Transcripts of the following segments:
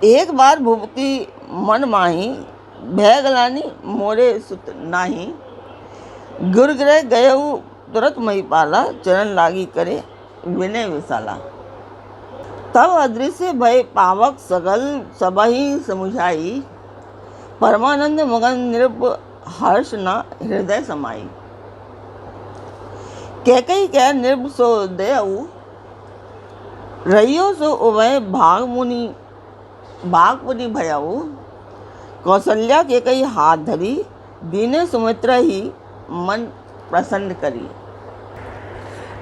एक बार भूपति मन माही, भय गलानी मोरे सुत नाही। गुरग्रह गयऊ तुरत महिपाला, चरण लागी करे विनय विशाला। तब अदृश्य भय पावक सकल सबहि समुझाई, परमानंद मगन नृप हर्ष न हृदय समाई। कैकई कह नृप सो दयऊ, रहियो सो उभय भाग मुनि भयऊ। कौशल्या के कई हाथ धरी, दीने सुमित्रा ही मन प्रसन्न करी।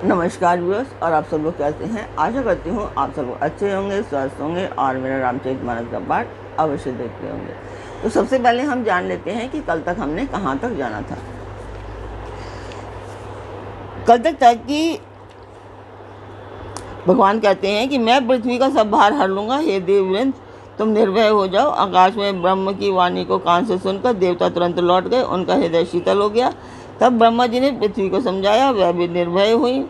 नमस्कार व्यूअर्स, और आप सब लोग कैसे हैं? आशा करती हूँ आप सब लोग अच्छे होंगे, स्वस्थ होंगे और मेरा रामचरितमानस का पाठ अवश्य देखते होंगे। तो सबसे पहले हम जान लेते हैं कि कल तक हमने कहाँ तक जाना था। कल तक था कि भगवान कहते हैं कि मैं पृथ्वी का सब भार हर लूँगा, हे देववृंद तुम निर्भय हो जाओ। आकाश में ब्रह्म की वाणी को कान से सुनकर देवता तुरंत लौट गए, उनका हृदय शीतल हो गया। तब ब्रह्मा जी ने पृथ्वी को समझाया, वह भी निर्भय हुई।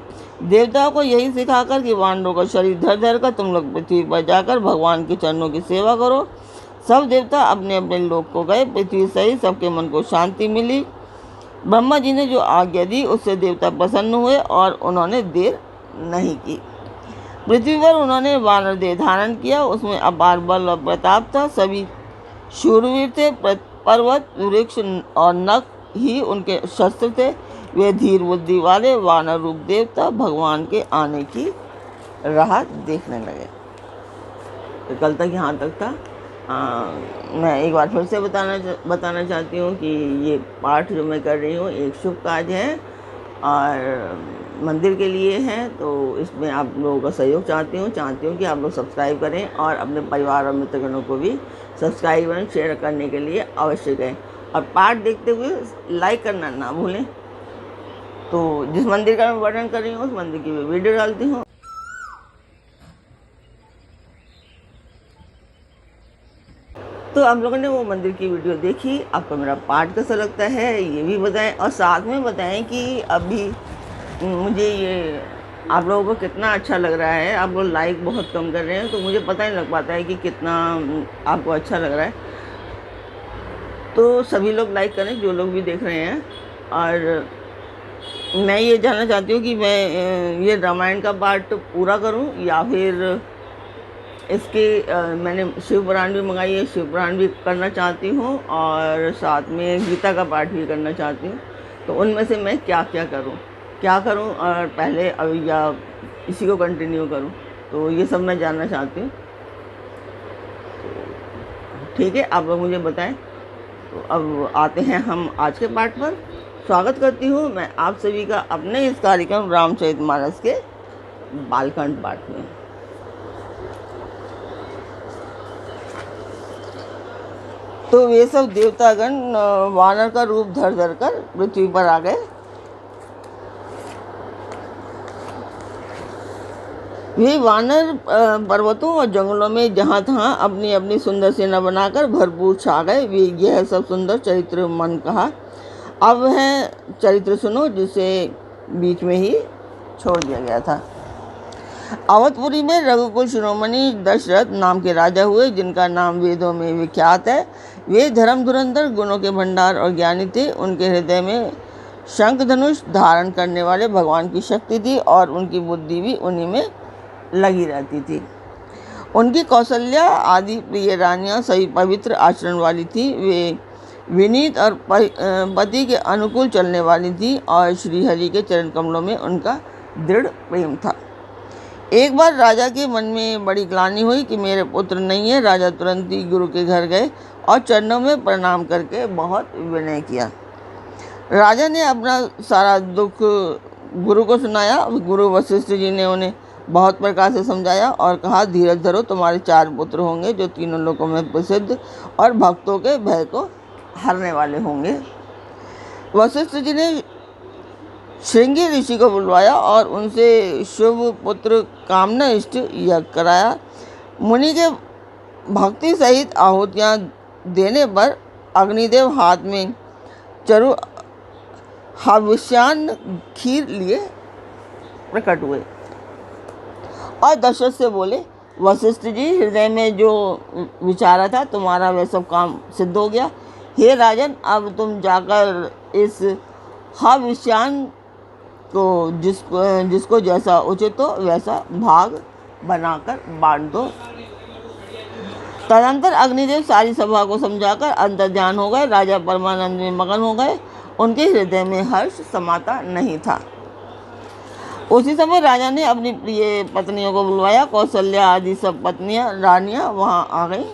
देवताओं को यही सिखाकर कि वानरों का शरीर धर धर कर तुम लोग पृथ्वी पर जाकर भगवान के चरणों की सेवा करो। सब देवता अपने अपने लोक को गए। पृथ्वी सहित सबके मन को शांति मिली। ब्रह्मा जी ने जो आज्ञा दी उससे देवता प्रसन्न हुए और उन्होंने देर नहीं की। पृथ्वी पर उन्होंने वानर देह धारण किया। उसमें अपार बल और प्रताप था। सभी शूरवीर थे। पर्वत, वृक्ष और नख ही उनके शस्त्र थे। वे धीर बुद्धि वाले वानर रूप देवता भगवान के आने की राह देखने लगे। तो कल तक यहाँ तक था। मैं एक बार फिर से बताना चाहती हूँ कि ये पाठ जो मैं कर रही हूँ एक शुभ कार्य है और मंदिर के लिए है। तो इसमें आप लोगों का सहयोग चाहती हूँ कि आप लोग सब्सक्राइब करें और अपने परिवार और मित्रगणों को भी सब्सक्राइब और शेयर करने के लिए अवश्य करें। और पाठ देखते हुए लाइक करना ना भूलें। तो जिस मंदिर का मैं वर्णन कर रही हूँ उस मंदिर की वीडियो डालती हूँ। तो आप लोगों ने वो मंदिर की वीडियो देखी, आपको मेरा पाठ कैसा लगता है ये भी बताएं और साथ में बताएं कि अभी मुझे ये आप लोगों को कितना अच्छा लग रहा है। आप लोग लाइक बहुत कम कर रहे हैं तो मुझे पता नहीं लग पाता है कि कितना आपको अच्छा लग रहा है। तो सभी लोग लाइक करें जो लोग भी देख रहे हैं। और मैं ये जानना चाहती हूँ कि मैं ये रामायण का पाठ पूरा करूँ या फिर इसके मैंने शिव पुराण भी मंगाई है, शिव पुराण भी करना चाहती हूँ और साथ में गीता का पाठ भी करना चाहती हूँ। तो उनमें से मैं क्या करूँ और पहले या इसी को कंटिन्यू करूँ, तो ये सब मैं जानना चाहती हूँ। ठीक है, आप लोग मुझे बताएं। तो अब आते हैं हम आज के पाठ पर। स्वागत करती हूँ मैं आप सभी का अपने इस कार्यक्रम रामचरितमानस के बालकांड पाठ में। तो वे सब देवतागण वानर का रूप धर धर कर पृथ्वी पर आ गए। वे वानर पर्वतों और जंगलों में जहाँ तहाँ अपनी अपनी सुंदर सेना बनाकर भरपूर छा गए। वे यह सब सुंदर चरित्र मन कहा। अब है चरित्र सुनो जिसे बीच में ही छोड़ दिया गया था। अवधपुरी में रघुकुल शिरोमणि दशरथ नाम के राजा हुए, जिनका नाम वेदों में विख्यात है। वे धर्म धुरंधर, गुणों के भंडार और ज्ञानी थे। उनके हृदय में शंख धनुष धारण करने वाले भगवान की शक्ति थी और उनकी बुद्धि भी उन्हीं में लगी रहती थी। उनकी कौशल्या आदि प्रिय रानियां सभी पवित्र आचरण वाली थी। वे विनीत और पति के अनुकूल चलने वाली थी और श्रीहरि के चरण कमलों में उनका दृढ़ प्रेम था। एक बार राजा के मन में बड़ी ग्लानि हुई कि मेरे पुत्र नहीं है। राजा तुरंत ही गुरु के घर गए और चरणों में प्रणाम करके बहुत विनय किया। राजा ने अपना सारा दुख गुरु को सुनाया। गुरु वशिष्ठ जी ने उन्हें बहुत प्रकार से समझाया और कहा, धीरज धरो, तुम्हारे 4 पुत्र होंगे जो तीनों लोकों में प्रसिद्ध और भक्तों के भय को हरने वाले होंगे। वशिष्ठ जी ने श्रृंगी ऋषि को बुलवाया और उनसे शुभ पुत्र कामना इष्ट यज्ञ कराया। मुनि के भक्ति सहित आहुतियाँ देने पर अग्निदेव हाथ में चरु हविष्यान्न खीर लिए प्रकट हुए और दशरथ से बोले, वशिष्ठ जी, हृदय में जो विचारा था तुम्हारा वह सब काम सिद्ध हो गया। हे राजन, अब तुम जाकर इस हविष्यान को जिसको जैसा उचित हो वैसा भाग बनाकर बांट दो। तदंतर अग्निदेव सारी सभा को समझाकर अंतर्ध्यान हो गए। राजा परमानंद में मगन हो गए। उनके हृदय में हर्ष समाता नहीं था। उसी समय राजा ने अपनी प्रिय पत्नियों को बुलवाया। कौशल्या आदि सब पत्नियां रानियां वहां आ गईं।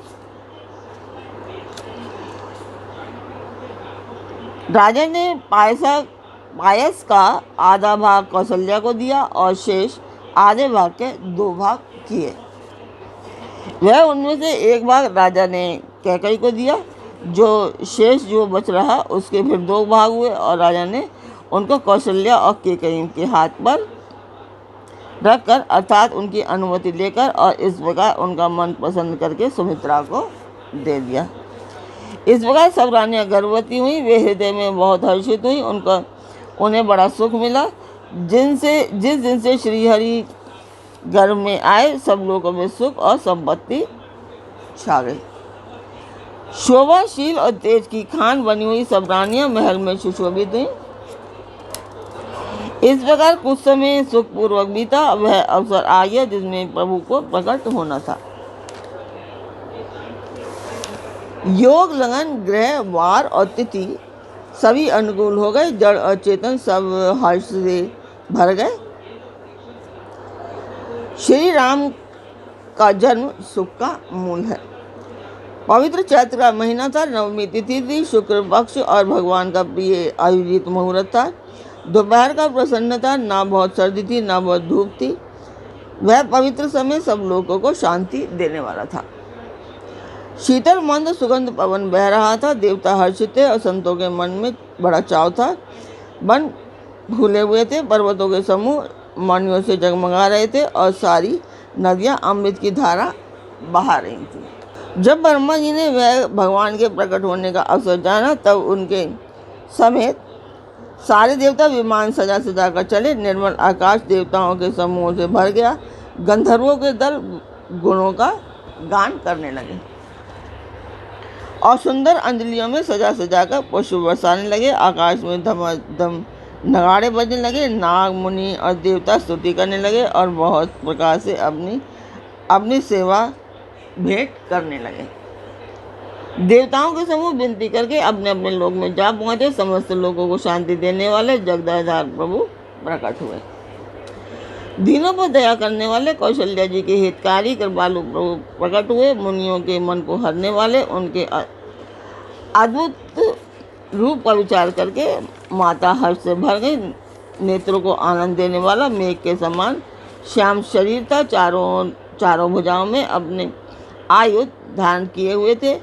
राजा ने पायस का आधा भाग कौशल्या को दिया और शेष आधे भाग के 2 भाग किए। वह उनमें से एक भाग राजा ने कैकई को दिया। जो शेष जो बच रहा उसके फिर 2 भाग हुए और राजा ने उनको कौशल्या और कैकई के हाथ पर रखकर अर्थात उनकी अनुमति लेकर और इस प्रकार उनका मन पसंद करके सुमित्रा को दे दिया। इस प्रकार सब रानियां गर्भवती हुई। वे हृदय में बहुत हर्षित हुई। उन्हें बड़ा सुख मिला। जिस दिन से श्रीहरि गर्भ में आए सब लोगों में सुख और संपत्ति छा गई। शोभाशील और तेज की खान बनी हुई सब रानियां महल में सुशोभित हुई। इस प्रकार कुछ समय सुखपूर्वक बीता। वह अवसर आ गया जिसमें प्रभु को प्रकट होना था। योग, लगन, ग्रह, वार और तिथि सभी अनुकूल हो गए। जड़ और चेतन सब हर्ष से भर गए। श्री राम का जन्म सुख का मूल है। पवित्र चैत्र का महीना था। नवमी तिथि थी। शुक्ल पक्ष और भगवान का प्रिय आयोजित मुहूर्त था। दोपहर का प्रसन्न था। ना बहुत सर्दी थी ना बहुत धूप थी। वह पवित्र समय सब लोगों को शांति देने वाला था। शीतल मंद सुगंध पवन बह रहा था। देवता हर्षित थे और संतों के मन में बड़ा चाव था। वन फूले हुए थे। पर्वतों के समूह मणियों से जगमगा रहे थे और सारी नदियां अमृत की धारा बहा रही थी। जब ब्रह्मा जी ने वह भगवान के प्रकट होने का अवसर जाना तब उनके समेत सारे देवता विमान सजा सजा कर चले। निर्मल आकाश देवताओं के समूहों से भर गया। गंधर्वों के दल गुणों का गान करने लगे और सुंदर अंजलियों में सजा सजा कर पुष्प बरसाने लगे। आकाश में धमाधम नगाड़े बजने लगे। नाग, मुनि और देवता स्तुति करने लगे और बहुत प्रकार से अपनी सेवा भेंट करने लगे। देवताओं के समूह विनती करके अपने अपने लोक में जा पहुंचे। समस्त लोगों को शांति देने वाले जगदाधार प्रभु प्रकट हुए। दीनों पर दया करने वाले कौशल्या जी के हितकारी कृपालु प्रभु प्रकट हुए। मुनियों के मन को हरने वाले उनके अद्भुत रूप का विचार करके माता हर्ष से भर गई। नेत्रों को आनंद देने वाला मेघ के समान श्याम शरीर था। चारों भुजाओं में अपने आयुध धारण किए हुए थे।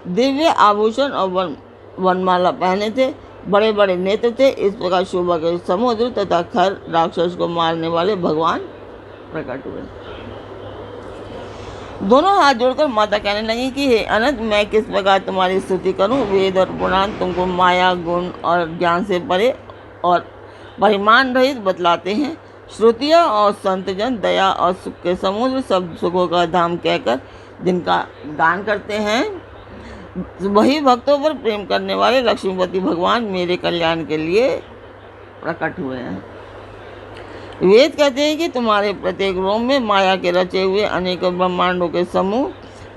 दिव्य आभूषण और वनमाला पहने थे। बड़े बड़े नेत्र थे। इस प्रकार शोभा के समुद्र तथा खर राक्षस को मारने वाले भगवान प्रकट हुए। दोनों हाथ जोड़कर माता कहने लगी कि हे अनंत, मैं किस प्रकार तुम्हारी स्तुति करूं। वेद और पुराण तुमको माया, गुण और ज्ञान से परे और परिमाण रहित बतलाते हैं। श्रुतियाँ और संतजन दया और सुख के समुद्र सब सुखों का धाम कहकर जिनका गान करते हैं, वही भक्तों पर प्रेम करने वाले लक्ष्मीपति भगवान मेरे कल्याण के लिए प्रकट हुए हैं। वेद कहते हैं कि तुम्हारे प्रत्येक रोम में माया के रचे हुए अनेकों ब्रह्मांडों के समूह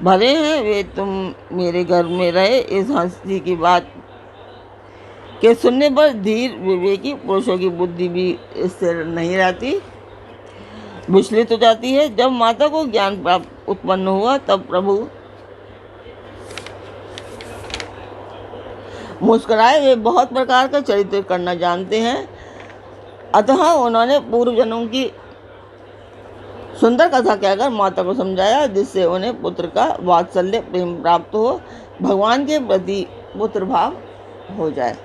भरे हैं। वे तुम मेरे घर में रहे। इस हंसी की बात के सुनने पर धीर विवेकी पुरुषों की बुद्धि भी स्थिर नहीं रहती, विचलित हो जाती है। जब माता को ज्ञान प्राप्त उत्पन्न हुआ तब प्रभु मुस्कुराए। वे बहुत प्रकार का चरित्र करना जानते हैं, अतः उन्होंने पूर्व जन्म की सुंदर कथा कहकर माता को समझाया, जिससे उन्हें पुत्र का वात्सल्य प्रेम प्राप्त हो, भगवान के प्रति पुत्र भाव हो जाए।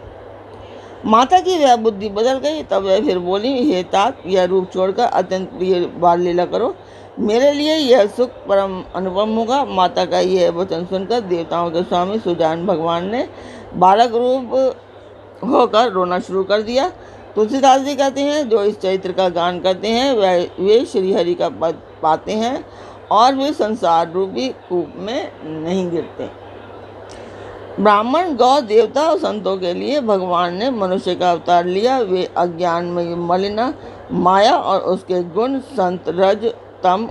माता की वह बुद्धि बदल गई। तब वह फिर बोली, हे तात, यह रूप छोड़कर अत्यंत प्रिय बाल लीला करो। मेरे लिए यह सुख परम अनुपम होगा। माता का यह वचन सुनकर देवताओं के स्वामी सुजान भगवान ने बालक रूप होकर रोना शुरू कर दिया। तुलसीदास जी कहते हैं, जो इस चरित्र का गान करते हैं वे श्रीहरि का पद पाते हैं और वे संसार रूपी कूप में नहीं गिरते। ब्राह्मण, गौ, देवता और संतों के लिए भगवान ने मनुष्य का अवतार लिया। वे अज्ञान में मलिन, माया और उसके गुण, संत, रज, तम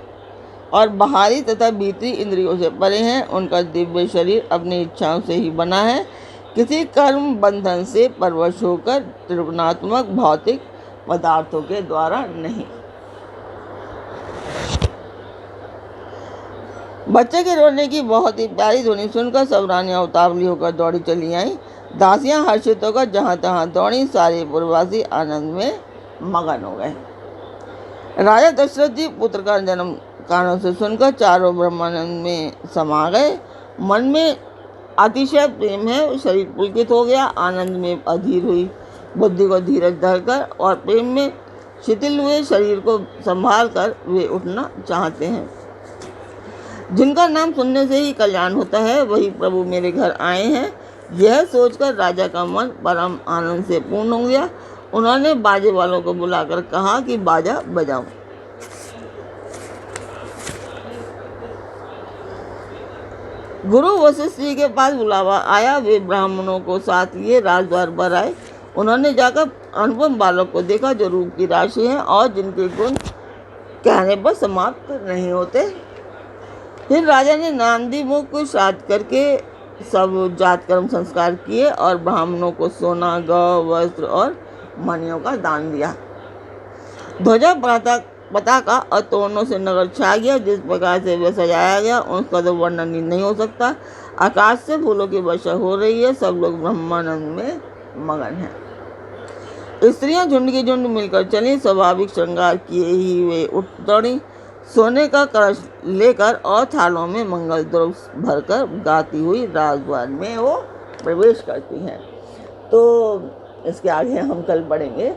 और बाहरी तथा भीतरी इंद्रियों से परे हैं। उनका दिव्य शरीर अपनी इच्छाओं से ही बना है, किसी कर्म बंधन से परवश होकर त्रिगुणात्मक भौतिक पदार्थों के द्वारा नहीं। बच्चे के रोने की बहुत ही प्यारी ध्वनि सुनकर सब रानियां उतावली होकर दौड़ी चली आईं। दासियां हर्षित होकर जहां तहां दौड़ी। सारे पुरवासी आनंद में मगन हो गए। राजा दशरथ जी पुत्र का जन्म कानों से सुनकर चारों ब्रह्मानंद में समा गए। मन में अतिशय प्रेम है, शरीर पुलकित हो गया, आनंद में अधीर हुई, बुद्धि को धीरज धरकर और प्रेम में शिथिल हुए शरीर को संभाल कर वे उठना चाहते हैं। जिनका नाम सुनने से ही कल्याण होता है, वही प्रभु मेरे घर आए हैं। यह सोचकर राजा का मन परम आनंद से पूर्ण हो गया। उन्होंने बाजे वालों को बुलाकर कहा कि बाजा बजाओ। गुरु वशिष्ठ जी के पास बुलावा आया। वे ब्राह्मणों को साथ लिए राजद्वार पर आए। उन्होंने जाकर अनुपम बालक को देखा जो रूप की राशि है और जिनके गुण कहने पर समाप्त नहीं होते। फिर राजा ने नांदी मुख को श्राद्ध करके सब जात कर्म संस्कार किए और ब्राह्मणों को सोना, गौ, वस्त्र और मणियों का दान दिया। ध्वजा, पताका और तोरणों से नगर छा गया। जिस प्रकार से वह सजाया गया उसका तो वर्णन ही नहीं हो सकता। आकाश से फूलों की वर्षा हो रही है। सब लोग ब्रह्मानंद में मगन हैं। स्त्रियां झुंड की झुंड मिलकर चली। स्वाभाविक श्रृंगार किए ही वे उठ दौड़ी। सोने का कलश लेकर और थालों में मंगल द्रव्य भरकर गाती हुई राजद्वार में वो प्रवेश करती हैं। तो इसके आगे हम कल पढ़ेंगे।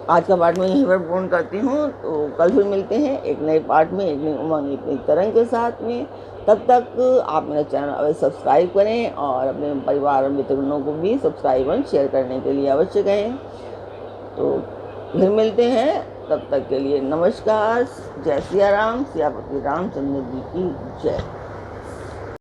आज का पाठ मैं यहीं पर पूर्ण करती हूँ। तो कल फिर मिलते हैं एक नए पाठ में, एक नई उमंग, एक नई तरंग के साथ में। तब तक आप मेरा चैनल अवश्य सब्सक्राइब करें और अपने परिवार और मित्रों को भी सब्सक्राइब और शेयर करने के लिए अवश्य कहें। तो फिर मिलते हैं, तब तक के लिए नमस्कार। जय सिया राम। सियापति रामचंद्र जी की जय।